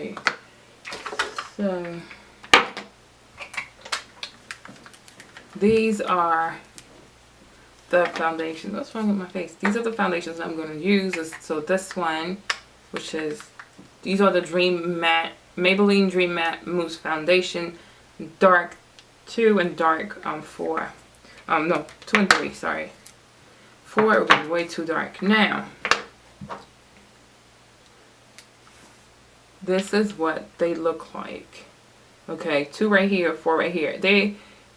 Alright. So these are the foundations. What's wrong with my face? These are the foundations I'm going to use. So this one, which is, these are the Maybelline Dream Matte Mousse Foundation, dark 2 and dark 4. No, 2 and 3, sorry. 4 would be way too dark. Now, this is what they look like. Okay, 2 right here, 4 right here.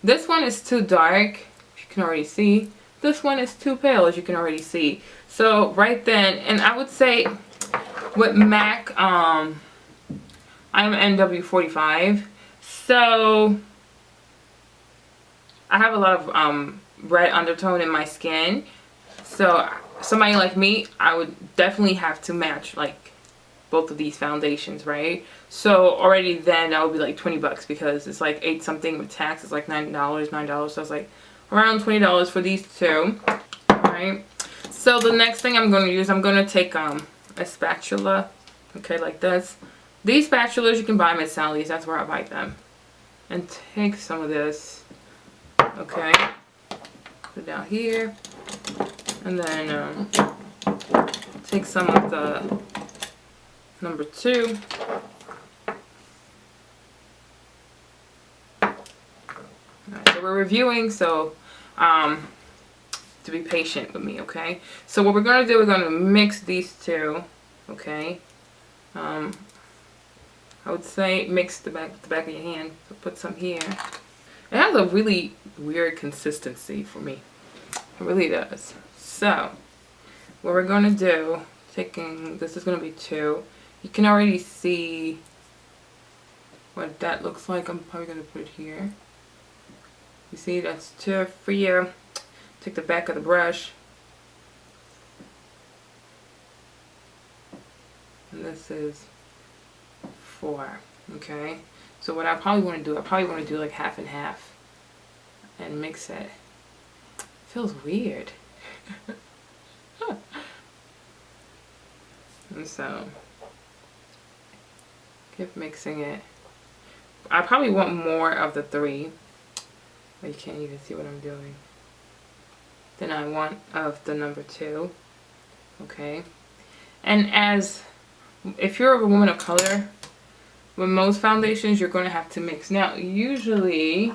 This one is too dark, you can already see. This one is too pale, as you can already see. So right then, and I would say with MAC, I'm NW45, so I have a lot of red undertone in my skin. So somebody like me, I would definitely have to match like both of these foundations, right? So already then that would be like 20 bucks because it's like 8 something with tax. It's like $9. So it's like around $20 for these two, right? So the next thing I'm going to use, I'm going to take a spatula, okay, like this. These spatulas you can buy them at Sally's. That's where I buy them. And take some of this, okay, put it down here, and then take some of the number 2. Alright, so we're reviewing, so to be patient with me, okay? So what we're going to do, we're going to mix these two, okay? I would say mix the back of your hand. So put some here. It has a really weird consistency for me. It really does. So what we're going to do, this is going to be 2. You can already see what that looks like. I'm probably going to put it here. You see, that's 2 for you. Take the back of the brush. And this is 4. Okay. So what I probably want to do, like half and half. And mix it. Feels weird. And so keep mixing it. I probably want more of the 3. But you can't even see what I'm doing. Then I want of the number 2. Okay. And if you're a woman of color, with most foundations you're going to have to mix. Now usually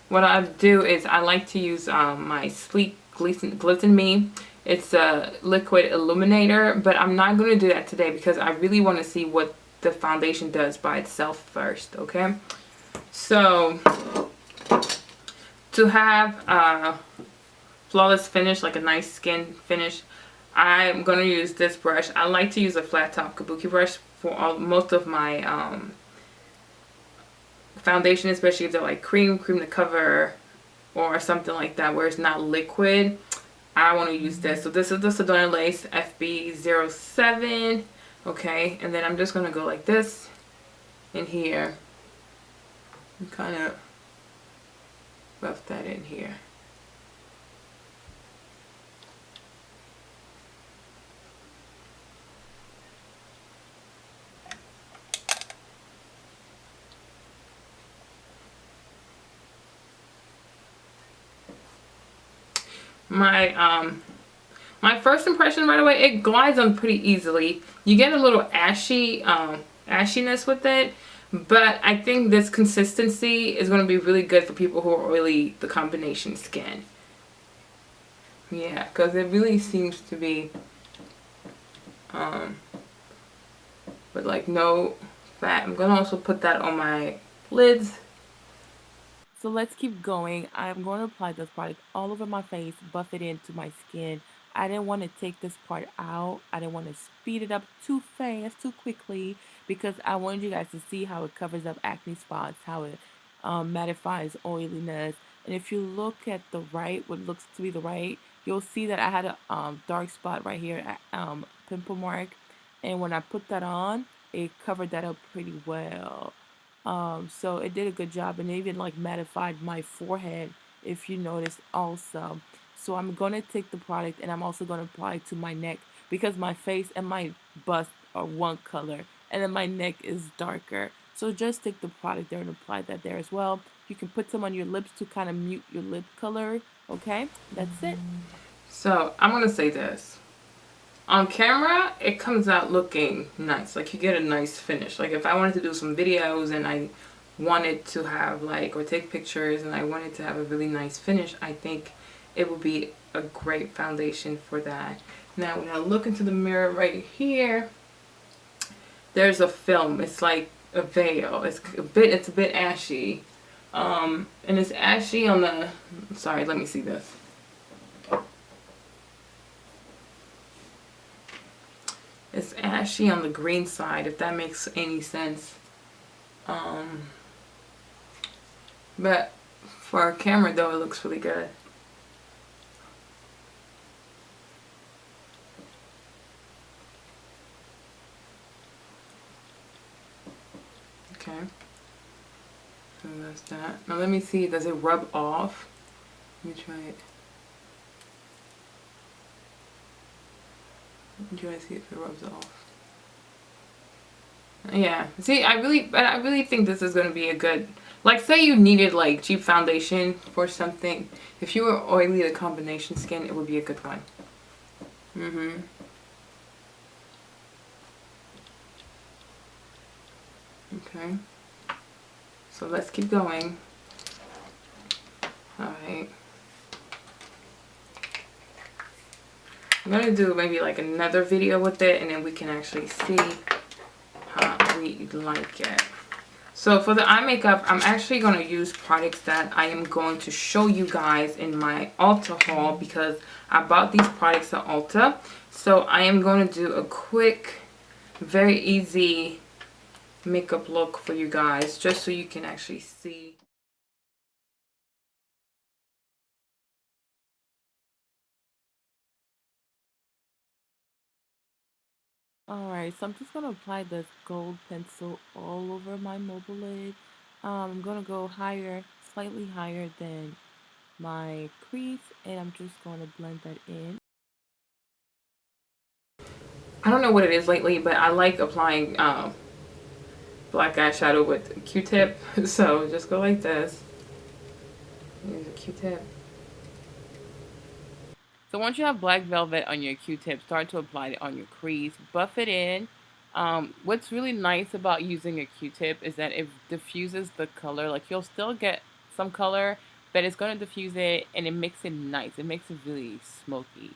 what I do is I like to use my Sleek Glisten Me. It's a liquid illuminator, but I'm not going to do that today because I really want to see what the foundation does by itself first, okay? So to have a flawless finish, like a nice skin finish, I'm going to use this brush. I like to use a flat top kabuki brush for most of my foundation, especially if they're like cream to cover or something like that where it's not liquid. I want to use this. So this is the Sedona Lace FB07. Okay, and then I'm just going to go like this in here and kind of buff that in here. My first impression right away, it glides on pretty easily. You get a little ashiness with it, but I think this consistency is going to be really good for people who are oily, the combination skin. Yeah, because it really seems to be but like no fat. I'm going to also put that on my lids. So let's keep going. I'm going to apply this product all over my face, buff it into my skin. I didn't want to take this part out. I didn't want to speed it up too fast, too quickly, because I wanted you guys to see how it covers up acne spots, how it mattifies oiliness. And if you look at the right, what looks to be the right, you'll see that I had a dark spot right here, pimple mark. And when I put that on, it covered that up pretty well. So it did a good job, and it even like mattified my forehead, if you noticed also. So I'm going to take the product and I'm also going to apply it to my neck because my face and my bust are one color and then my neck is darker. So just take the product there and apply that there as well. You can put some on your lips to kind of mute your lip color. Okay, that's it. So I'm gonna say this. On camera, it comes out looking nice. Like you get a nice finish. Like if I wanted to do some videos and I wanted to have like, or take pictures and I wanted to have a really nice finish, I think it would be a great foundation for that. Now when I look into the mirror right here, there's a film. It's like a veil. It's a bit ashy. And it's ashy on the, sorry, let me see this. It's ashy on the green side, if that makes any sense. But for a camera though, it looks really good. Okay. So that's that. Now let me see, does it rub off? Let me try it. I'm trying to see if it rubs off. Yeah. See, I really think this is going to be a good, like say you needed like cheap foundation for something. If you were oily, the combination skin, it would be a good one. Okay. So let's keep going. Alright. I'm going to do maybe like another video with it and then we can actually see how we like it. So for the eye makeup, I'm actually going to use products that I am going to show you guys in my Ulta haul because I bought these products at Ulta. So I am going to do a quick, very easy makeup look for you guys just so you can actually see. Alright, so I'm just going to apply this gold pencil all over my mobile lid. I'm going to go higher, slightly higher than my crease, and I'm just going to blend that in. I don't know what it is lately, but I like applying black eyeshadow with a Q-tip. So just go like this. Use a Q-tip. So once you have black velvet on your Q-tip, start to apply it on your crease. Buff it in. What's really nice about using a Q-tip is that it diffuses the color. Like you'll still get some color, but it's going to diffuse it and it makes it nice. It makes it really smoky.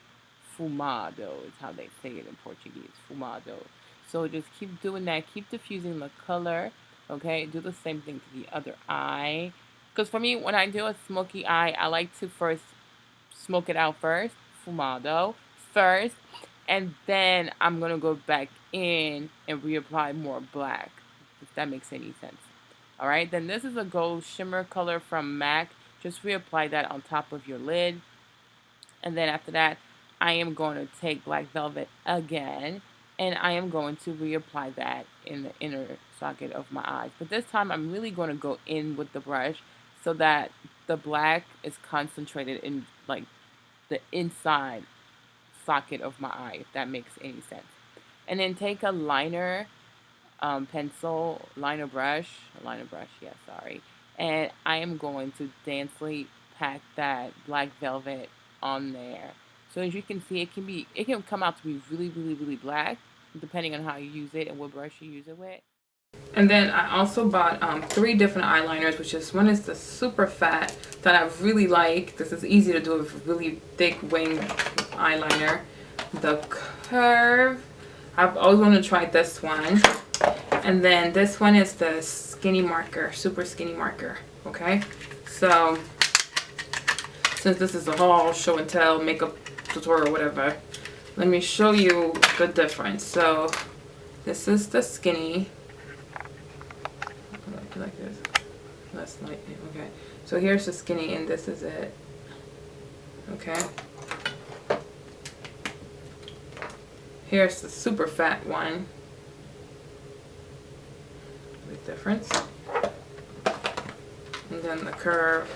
Fumado is how they say it in Portuguese. Fumado. So just keep doing that. Keep diffusing the color. Okay, do the same thing to the other eye. Because for me, when I do a smoky eye, I like to first smoke it out first, fumado first, and then I'm gonna go back in and reapply more black, if that makes any sense. All right, then this is a gold shimmer color from MAC. Just reapply that on top of your lid, and then after that, I am going to take black velvet again, and I am going to reapply that in the inner socket of my eyes. But this time, I'm really going to go in with the brush so that the black is concentrated in like the inside socket of my eye, if that makes any sense. And then take a liner liner brush, yeah, sorry. And I am going to densely pack that black velvet on there. So as you can see, it can come out to be really, really, really black, depending on how you use it and what brush you use it with. And then I also bought 3 different eyeliners, which is, one is the super fat that I really like. This is easy to do with a really thick wing eyeliner. The curve, I've always wanted to try this one. And then this one is the skinny marker, super skinny marker. Okay, so since this is a haul, show and tell, makeup tutorial, whatever, let me show you the difference. So this is the skinny. Like this, less light. Okay, so here's the skinny and this is it. Okay, here's the super fat one. Big difference. And then the curve.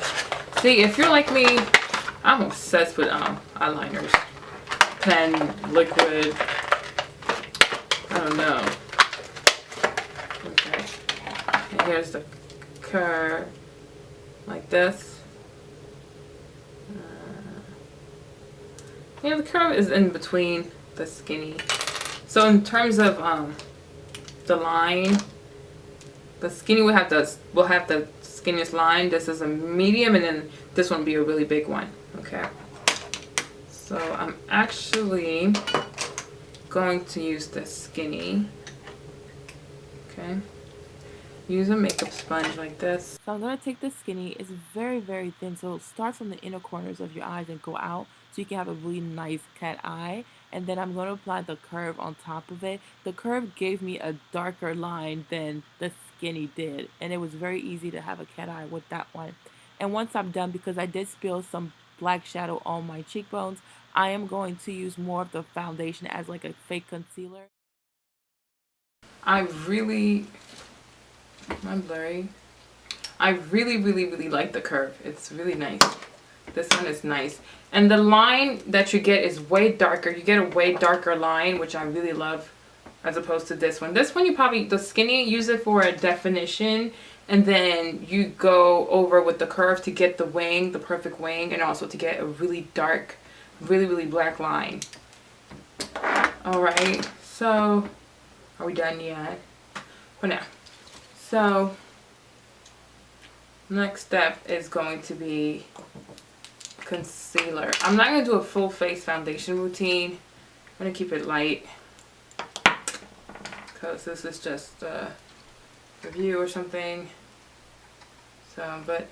See, if you're like me, I'm obsessed with eyeliners. Pen, liquid, I don't know. here's the curve, like this. Yeah, the curve is in between the skinny. So in terms of the line, the skinny will have the skinniest line. This is a medium, and then this one will be a really big one. Okay. So I'm actually going to use the skinny. Okay. Use a makeup sponge like this. So I'm going to take the skinny. It's very, very thin. So start from the inner corners of your eyes and go out so you can have a really nice cat eye. And then I'm going to apply the curve on top of it. The curve gave me a darker line than the skinny did. And it was very easy to have a cat eye with that one. And once I'm done, because I did spill some black shadow on my cheekbones, I am going to use more of the foundation as like a fake concealer. I'm blurry. I really like the curve. It's really nice. This one is nice. And the line that you get is way darker. You get a way darker line, which I really love, as opposed to this one. This one, you probably, the skinny, use it for a definition, and then you go over with the curve to get the wing, the perfect wing, and also to get a really dark, really black line. Alright, so are we done yet? For now. So next step is going to be concealer. I'm not going to do a full face foundation routine. I'm going to keep it light because this is just a review or something. So, but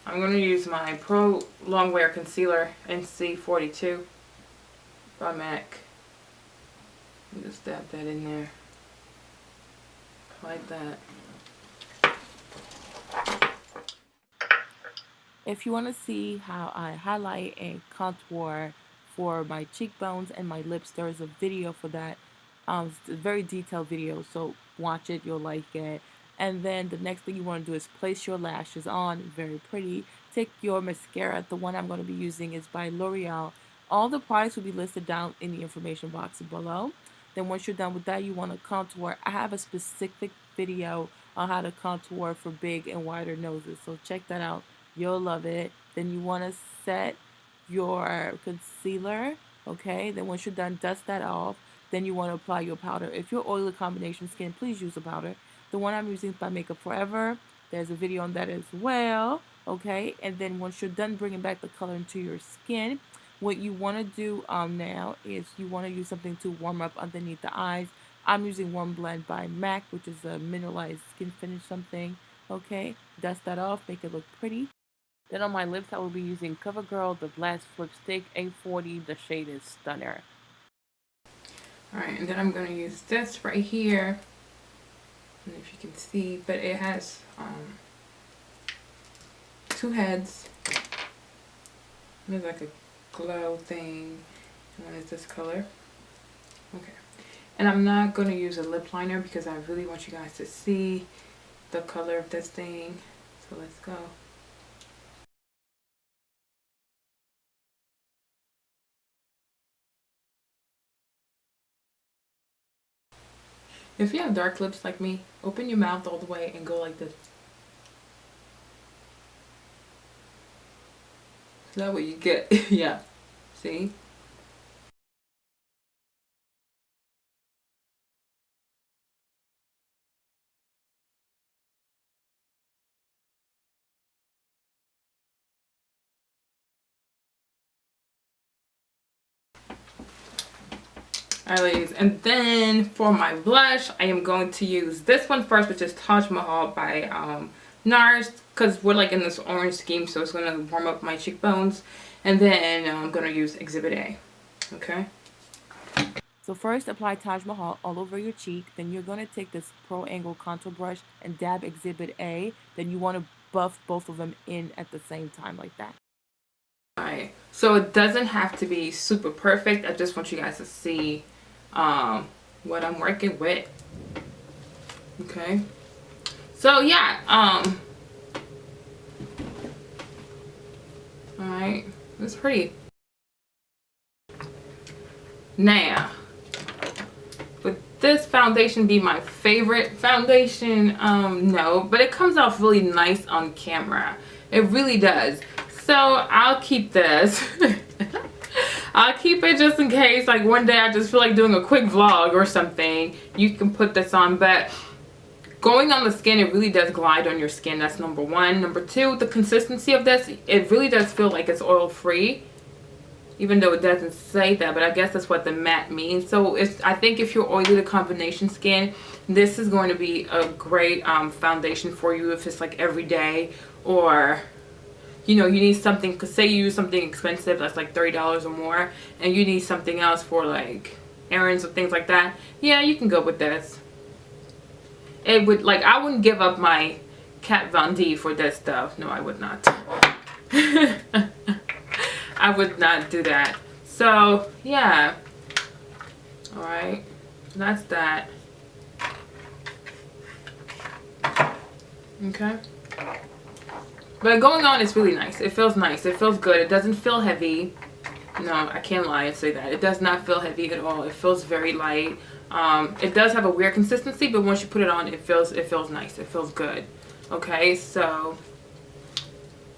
I'm going to use my Pro Longwear Concealer NC42 by MAC. Just dab that in there like that. If you want to see how I highlight and contour for my cheekbones and my lips, there is a video for that. It's a very detailed video, so watch it, you'll like it. And then the next thing you want to do is place your lashes on, very pretty. Take your mascara. The one I'm going to be using is by L'Oreal. All the products will be listed down in the information box below. Then once you're done with that, you want to contour. I have a specific video on how to contour for big and wider noses, so check that out. You'll love it. Then you want to set your concealer, okay? Then once you're done, dust that off. Then you want to apply your powder. If you're oily combination skin, please use a powder. The one I'm using is by Makeup Forever. There's a video on that as well, okay? And then once you're done bringing back the color into your skin, what you want to do now is you want to use something to warm up underneath the eyes. I'm using Warm Blend by MAC, which is a mineralized skin finish something, okay? Dust that off, make it look pretty. Then on my lips, I will be using CoverGirl, the Blast Flip Stick A40. The shade is Stunner. Alright, and then I'm going to use this right here. I don't know if you can see, but it has two heads. There's like a glow thing. One is this color. Okay. And I'm not going to use a lip liner because I really want you guys to see the color of this thing. So let's go. If you have dark lips like me, open your mouth all the way and go like this. Is that what you get? Yeah. See? Alright ladies, and then for my blush, I am going to use this one first, which is Taj Mahal by NARS, because we're like in this orange scheme, so it's going to warm up my cheekbones. And then I'm going to use Exhibit A. Okay? So first, apply Taj Mahal all over your cheek. Then you're going to take this Pro Angle contour brush and dab Exhibit A. Then you want to buff both of them in at the same time like that. Alright, so it doesn't have to be super perfect. I just want you guys to see what I'm working with. Okay, so yeah, alright, it's pretty. Now with this foundation be my favorite foundation? No, but it comes off really nice on camera. It really does. So I'll keep this. I'll keep it just in case, like one day I just feel like doing a quick vlog or something. You can put this on, but going on the skin, it really does glide on your skin. That's number one. Number two, the consistency of this, it really does feel like it's oil free. Even though it doesn't say that, but I guess that's what the matte means. So I think if you're oily to combination skin, this is going to be a great foundation for you if it's like every day, or you know, you need something, because say you use something expensive that's like $30 or more, and you need something else for like errands or things like that. Yeah, you can go with this. It would, like, I wouldn't give up my Kat Von D for this stuff. No, I would not. I would not do that. So yeah, all right, that's that. Okay, but going on, it's really nice. It feels nice. It feels good. It doesn't feel heavy. No, I can't lie and say that. It does not feel heavy at all. It feels very light. It does have a weird consistency, but once you put it on, it feels nice. It feels good. Okay, so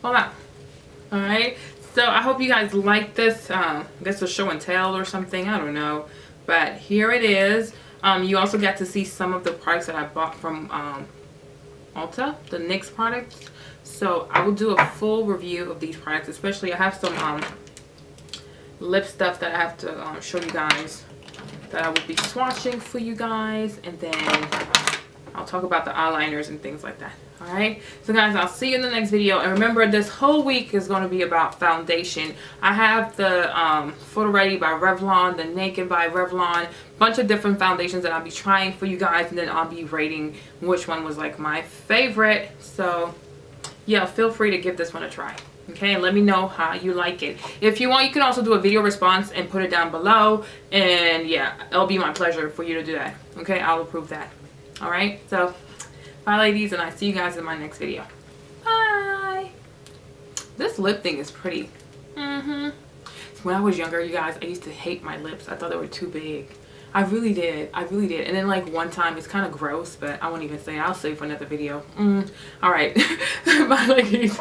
voila. All right. So I hope you guys like this. I guess a show and tell or something. I don't know. But here it is. You also got to see some of the products that I bought from Ulta, the NYX products. So I will do a full review of these products. Especially I have some lip stuff that I have to show you guys that I will be swatching for you guys. And then I'll talk about the eyeliners and things like that. Alright, so guys, I'll see you in the next video. And remember, this whole week is going to be about foundation. I have the Photo Ready by Revlon, the Naked by Revlon, bunch of different foundations that I'll be trying for you guys, and then I'll be rating which one was like my favorite. So yeah, feel free to give this one a try. Okay, and let me know how you like it. If you want, you can also do a video response and put it down below. And yeah, it'll be my pleasure for you to do that. Okay, I'll approve that. Alright, so bye ladies, and I see you guys in my next video. Bye. This lip thing is pretty. When I was younger, you guys, I used to hate my lips. I thought they were too big. I really did. I really did. And then like one time, it's kind of gross, but I won't even say it. I'll save for another video. Alright. Bye ladies.